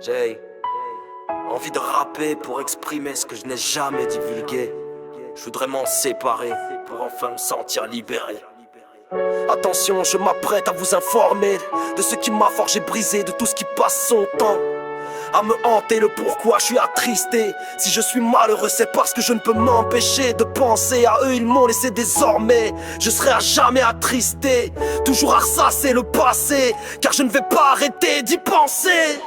J'ai envie de rapper pour exprimer ce que je n'ai jamais divulgué. Je voudrais m'en séparer pour enfin me sentir libéré. Attention, je m'apprête à vous informer de ce qui m'a forgé, brisé, de tout ce qui passe son temps à me hanter, le pourquoi je suis attristé. Si je suis malheureux, c'est parce que je ne peux m'empêcher de penser à eux, ils m'ont laissé désormais. Je serai à jamais attristé, toujours à ressasser le passé, car je ne vais pas arrêter d'y penser.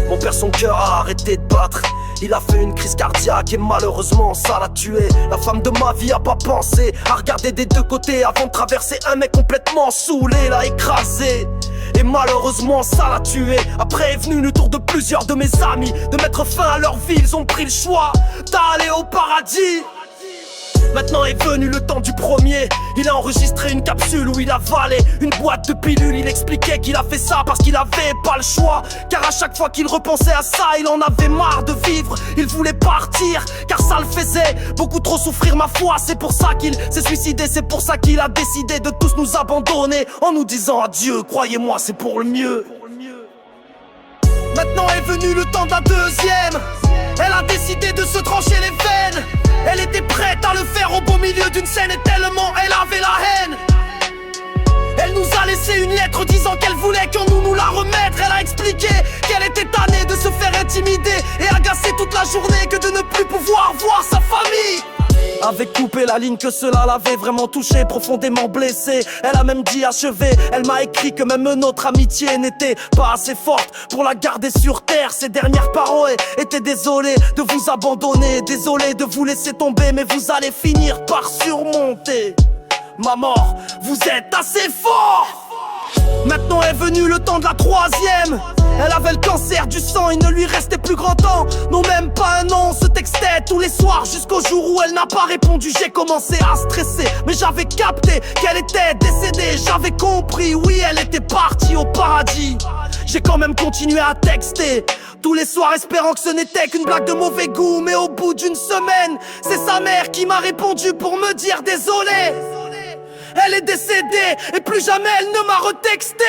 Mon père, son cœur a arrêté de battre. Il a fait une crise cardiaque et malheureusement ça l'a tué. La femme de ma vie a pas pensé à regarder des deux côtés avant de traverser un mec complètement saoulé, l'a écrasé. Et malheureusement ça l'a tué. Après est venu le tour de plusieurs de mes amis de mettre fin à leur vie, ils ont pris le choix d'aller au paradis. Maintenant est venu le temps du premier. Il a enregistré une capsule où il avalait une boîte de pilules. Il expliquait qu'il a fait ça parce qu'il avait pas le choix, car à chaque fois qu'il repensait à ça, il en avait marre de vivre. Il voulait partir, car ça le faisait beaucoup trop souffrir, ma foi. C'est pour ça qu'il s'est suicidé, c'est pour ça qu'il a décidé de tous nous abandonner en nous disant adieu. Croyez-moi, c'est pour le mieux. Maintenant est venu le temps de la deuxième. Elle a décidé de se trancher les veines. Elle était prête à le faire au beau milieu d'une scène, et tellement elle avait la haine. Elle nous a laissé une lettre disant qu'elle voulait qu'on nous la remette. Elle a expliqué qu'elle était tannée de se faire intimider et agacée toute la journée que de ne plus pouvoir voir sa famille. Avait coupé la ligne, que cela l'avait vraiment touché, profondément blessé. Elle a même dit achevé. Elle m'a écrit que même notre amitié n'était pas assez forte pour la garder sur terre. Ses dernières paroles étaient: désolé de vous abandonner, désolé de vous laisser tomber, mais vous allez finir par surmonter ma mort, vous êtes assez fort. Maintenant est venu le temps de la troisième. Elle avait le cancer du sang, il ne lui restait plus grand temps. Non, même pas un an, on se textait tous les soirs jusqu'au jour où elle n'a pas répondu. J'ai commencé à stresser, mais j'avais capté qu'elle était décédée. J'avais compris, oui, elle était partie au paradis. J'ai quand même continué à texter tous les soirs, espérant que ce n'était qu'une blague de mauvais goût. Mais au bout d'une semaine, c'est sa mère qui m'a répondu pour me dire désolé. Elle est décédée et plus jamais elle ne m'a retexté.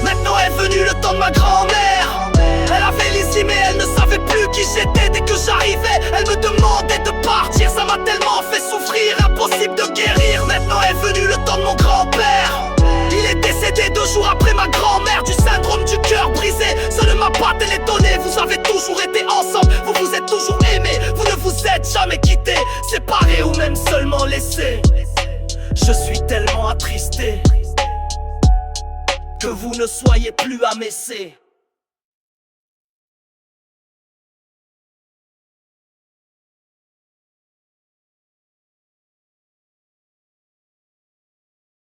Maintenant est venu le temps de ma grand-mère. Elle avait l'ici mais elle ne savait plus qui j'étais. Dès que j'arrivais, elle me demandait de partir. Ça m'a tellement fait souffrir, impossible de guérir. Maintenant est venu le temps de mon grand-père. Il est décédé 2 jours après ma grand-mère du syndrome du cœur brisé. Ça ne m'a pas étonné, vous avez toujours été ensemble. Vous vous êtes toujours aimés, vous ne vous êtes jamais quittés, séparés ou même seulement laissés. Je suis tellement attristé que vous ne soyez plus à m'essayer.